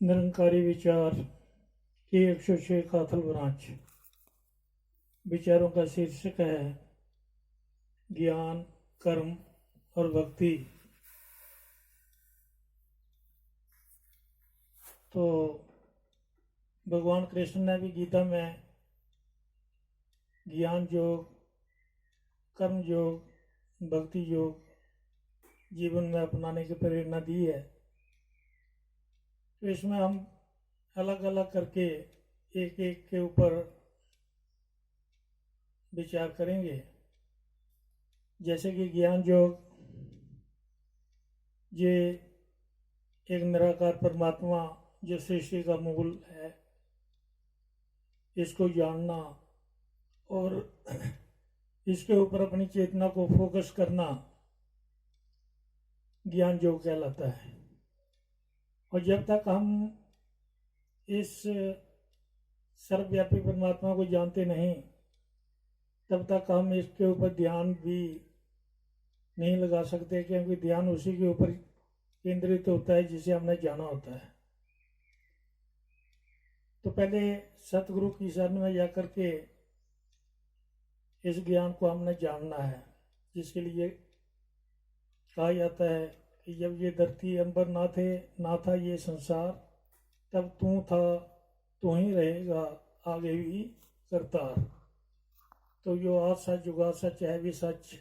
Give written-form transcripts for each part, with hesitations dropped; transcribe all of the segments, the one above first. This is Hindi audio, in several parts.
निरंकारी विचार की 106 काथल ब्रांच। विचारों का शीर्षक है ज्ञान, कर्म और भक्ति। तो भगवान कृष्ण ने भी गीता में ज्ञान योग, कर्म योग, भक्ति योग जीवन में अपनाने की प्रेरणा दी है। तो इसमें हम अलग अलग करके एक एक के ऊपर विचार करेंगे। जैसे कि ज्ञान योग, ये एक निराकार परमात्मा जो सृष्टि का मूल है, इसको जानना और इसके ऊपर अपनी चेतना को फोकस करना ज्ञान योग कहलाता है। और जब तक हम इस सर्वव्यापी परमात्मा को जानते नहीं, तब तक हम इसके ऊपर ध्यान भी नहीं लगा सकते, क्योंकि ध्यान उसी के ऊपर केंद्रित होता है जिसे हमने जाना होता है। तो पहले सतगुरु की शरण में जाकर के इस ज्ञान को हमने जानना है, जिसके लिए कहा जाता है कि जब ये धरती अंबर ना थे, ना था ये संसार, तब तू था, तू ही रहेगा आगे भी करतार। तो जो आज सच जुगा सच है भी सच,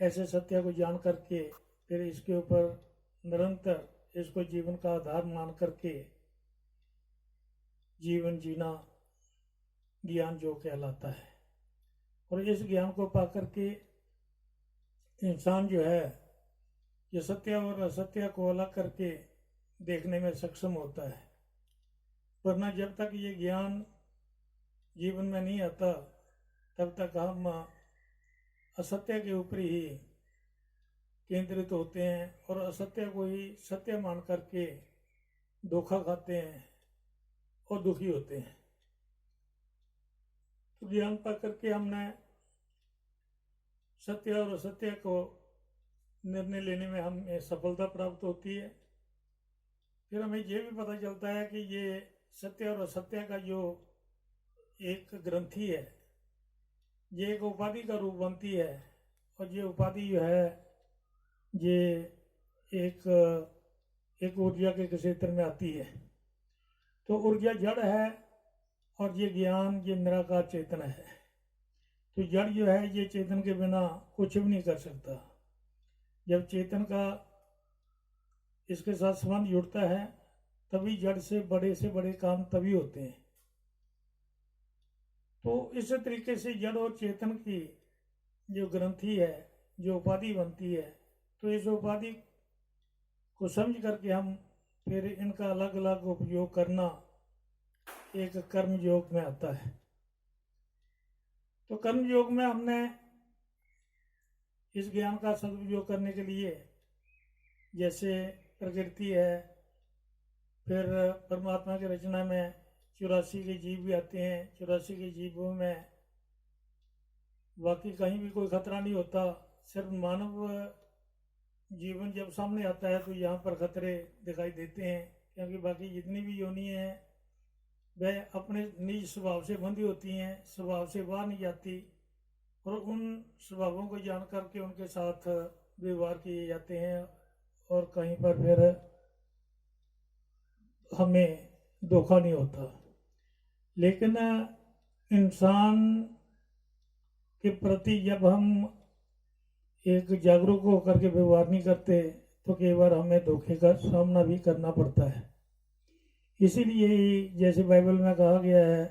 ऐसे सत्य को जान करके फिर इसके ऊपर निरंतर इसको जीवन का आधार मान करके जीवन जीना ज्ञान जो कहलाता है। और इस ज्ञान को पा करके इंसान जो है ये सत्य और असत्य को अलग करके देखने में सक्षम होता है। वरना जब तक ये ज्ञान जीवन में नहीं आता, तब तक हम असत्य के ऊपर ही केंद्रित होते हैं और असत्य को ही सत्य मान करके धोखा खाते हैं और दुखी होते हैं। तो ज्ञान पा करके हमने सत्य और असत्य को निर्णय लेने में हमें सफलता प्राप्त होती है। फिर हमें ये भी पता चलता है कि ये सत्य और असत्य का जो एक ग्रंथि है, ये एक उपाधि का रूप बनती है। और ये उपाधि जो है ये एक ऊर्जा के क्षेत्र में आती है। तो ऊर्जा जड़ है और ये ज्ञान ये निराकार चेतन है। तो जड़ जो है ये चेतन के बिना कुछ भी नहीं कर सकता। जब चेतन का इसके साथ संबंध जुड़ता है, तभी जड़ से बड़े काम तभी होते हैं। तो इस तरीके से जड़ और चेतन की जो ग्रंथि है, जो उपाधि बनती है, तो इस उपाधि को समझ करके हम फिर इनका अलग अलग उपयोग करना एक कर्म योग में आता है। तो कर्म योग में हमने इस ज्ञान का सदुपयोग करने के लिए, जैसे प्रकृति है, फिर परमात्मा की रचना में 84 के जीव भी आते हैं। 84 के जीवों में बाकी कहीं भी कोई खतरा नहीं होता। सिर्फ मानव जीवन जब सामने आता है तो यहाँ पर खतरे दिखाई देते हैं, क्योंकि बाकी जितनी भी योनि हैं वह अपने निज स्वभाव से बंधी होती हैं, स्वभाव से बाहर नहीं जाती। और उन स्वभावों को जान करके उनके साथ व्यवहार किए जाते हैं और कहीं पर फिर हमें धोखा नहीं होता। लेकिन इंसान के प्रति जब हम एक जागरूक होकर के व्यवहार नहीं करते, तो कई बार हमें धोखे का सामना भी करना पड़ता है। इसीलिए जैसे बाइबल में कहा गया है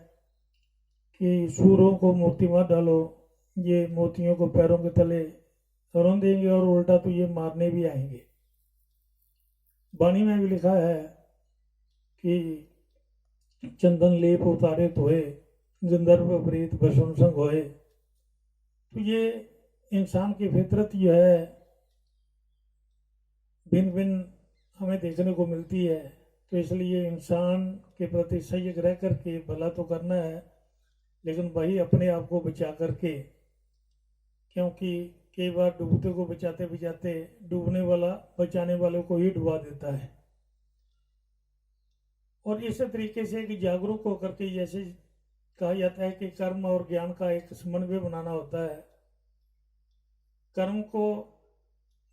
कि सूरों को मोती मत डालो, ये मोतियों को पैरों के तले रौंद देंगे और उल्टा तो ये मारने भी आएंगे। वाणी में भी लिखा है कि चंदन लेप उतारे धोए, गंधर्व प्रेत भस्म संग होए। तो ये इंसान की फितरत जो है भिन्न भिन्न हमें देखने को मिलती है। तो इसलिए इंसान के प्रति सजग रह करके भला तो करना है, लेकिन वही अपने आप को बचा करके, क्योंकि कई बार डूबते को बचाते बचाते डूबने वाला बचाने वालों को ही डुबा देता है। और इस तरीके से एक जागरूक होकर के, जैसे कहा जाता है कि कर्म और ज्ञान का एक समन्वय बनाना होता है। कर्म को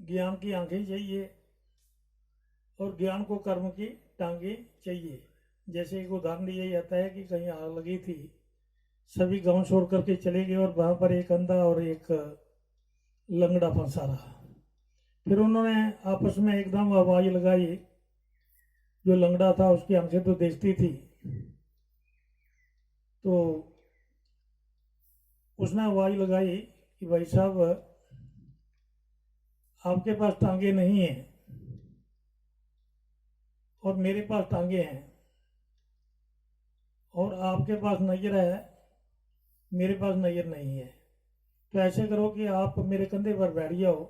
ज्ञान की आंखें चाहिए और ज्ञान को कर्म की टांगे चाहिए। जैसे एक उदाहरण दिया जाता है कि कहीं आग लगी थी, सभी गांव छोड़ करके चले गए और वहां पर एक अंधा और एक लंगड़ा फंसा रहा। फिर उन्होंने आपस में एकदम आवाज लगाई। जो लंगड़ा था उसकी आंखें तो देखती थी, तो उसने आवाज लगाई कि भाई साहब, आपके पास टांगे नहीं हैं और मेरे पास टांगे हैं, और आपके पास नजर है, मेरे पास नजर नहीं है। तो ऐसे करो कि आप मेरे कंधे पर बैठ जाओ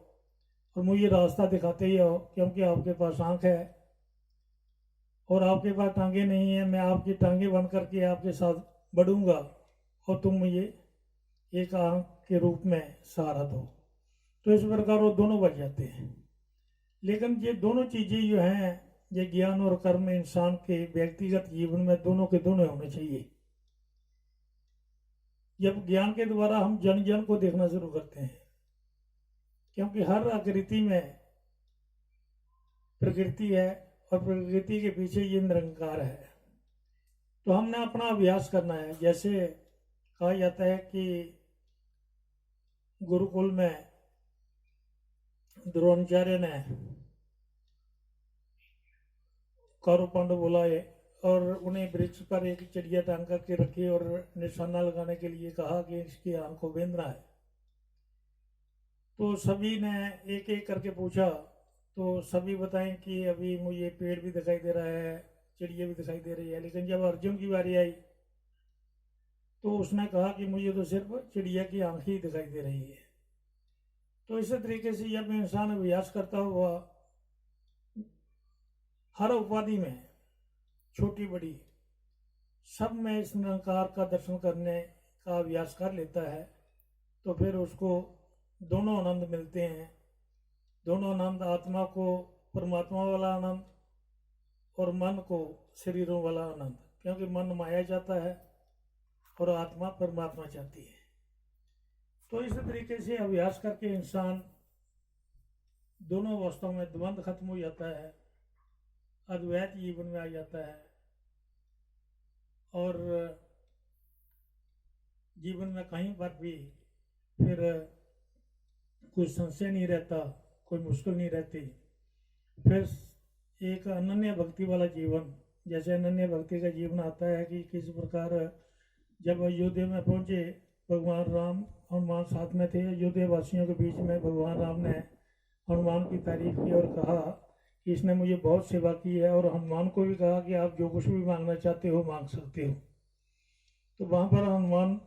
और मुझे रास्ता दिखाते ही आओ, क्योंकि आपके पास आंख है और आपके पास टांगे नहीं है। मैं आपकी टांगे बन करके आपके साथ बढ़ूंगा और तुम मुझे एक आंख के रूप में सहारा दो। तो इस प्रकार वो दोनों बच जाते हैं। लेकिन ये दोनों चीजें जो हैं, ये ज्ञान और कर्म इंसान के व्यक्तिगत जीवन में दोनों के दोनों होने चाहिए। जब ज्ञान के द्वारा हम जन जन को देखना शुरू करते हैं, क्योंकि हर आकृति में प्रकृति है और प्रकृति के पीछे ये निरंकार है। तो हमने अपना अभ्यास करना है। जैसे कहा जाता है कि गुरुकुल में द्रोणाचार्य ने कौरव पांडव बुलाए और उन्हें वृक्ष पर एक चिड़िया टांग करके रखी और निशाना लगाने के लिए कहा कि इसकी आंख को बेंधना है। तो सभी ने एक एक करके पूछा, तो सभी बताएं कि अभी मुझे पेड़ भी दिखाई दे रहा है, चिड़िया भी दिखाई दे रही है। लेकिन जब अर्जुन की बारी आई तो उसने कहा कि मुझे तो सिर्फ चिड़िया की आंख ही दिखाई दे रही है। तो इसी तरीके से जब इंसान अभ्यास करता हुआ हर उपाधि में, छोटी बड़ी सब में इस निरंकार का दर्शन करने का अभ्यास कर लेता है, तो फिर उसको दोनों आनंद मिलते हैं। दोनों आनंद, आत्मा को परमात्मा वाला आनंद और मन को शरीरों वाला आनंद, क्योंकि मन माया जाता है और आत्मा परमात्मा चाहती है। तो इस तरीके से अभ्यास करके इंसान दोनों अवस्थाओं में द्वंद्व खत्म हो जाता है, अद्वैत जीवन में आ जाता है और जीवन में कहीं पर भी फिर कोई संशय नहीं रहता, कोई मुश्किल नहीं रहती। फिर एक अनन्य भक्ति वाला जीवन, जैसे अनन्य भक्ति का जीवन आता है कि किस प्रकार जब अयोध्या में पहुंचे भगवान राम, हनुमान साथ में थे। अयोध्या वासियों के बीच में भगवान राम ने हनुमान की तारीफ की और कहा कि इसने मुझे बहुत सेवा की है, और हनुमान को भी कहा कि आप जो कुछ भी मांगना चाहते हो मांग सकते हो। तो वहाँ पर हनुमान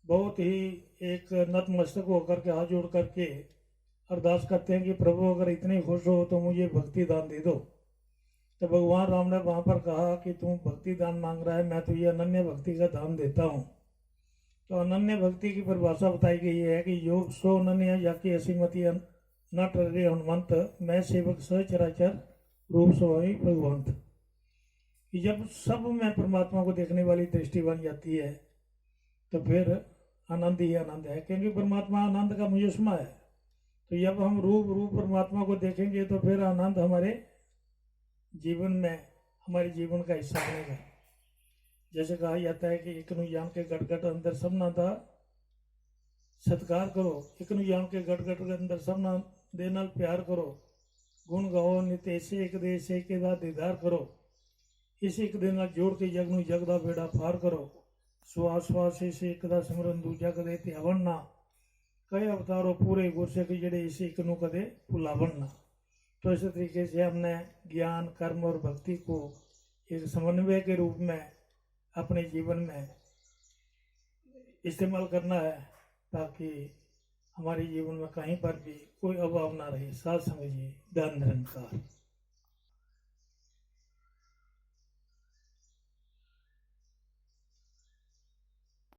बहुत ही एक नतमस्तक होकर के हाथ जोड़ करके अरदास करते हैं कि प्रभु अगर इतने खुश हो तो मुझे भक्ति दान दे दो। तो भगवान राम ने वहाँ पर कहा कि तुम भक्ति दान मांग रहा है, मैं तो ये अनन्य भक्ति का दान देता हूँ। तो अनन्य भक्ति की परिभाषा बताई गई है कि योग सो अनन्य जाके असीमति न टरे हनुमंत, मैं सेवक सचराचर रूप स्वभावी भगवंत। कि जब सब में परमात्मा को देखने वाली दृष्टि बन जाती है तो फिर आनंद ही आनंद है, क्योंकि परमात्मा आनंद का मुजस्मा है। तो जब हम रूप परमात्मा को देखेंगे तो फिर आनंद हमारे जीवन में, हमारे जीवन का हिस्सा बनेगा। जैसे कहा जाता है कि एक जान के गट गट अंदर सब ना था सत्कार करो, एक जान के गट गट के अंदर सब ना दे नाल प्यार करो, गुण गाओ नित ऐसे एक देश एक दा दीदार करो, इस एक दिन जोड़ के जग नू जग दा बेड़ा पार करो, श्वास श्वास इसे एक दा सिमरन दूजा कदे त्यावन ना, कई अवतारों पूरे गुरसिख जड़े इसे एक नू कदे भुलावन ना। तो इस तरीके से हमने ज्ञान, कर्म और भक्ति को एक समन्वय के रूप में अपने जीवन में इस्तेमाल करना है, ताकि हमारे जीवन में कहीं पर भी कोई अभाव ना रहे। साथ संग जी, धन निरंकार।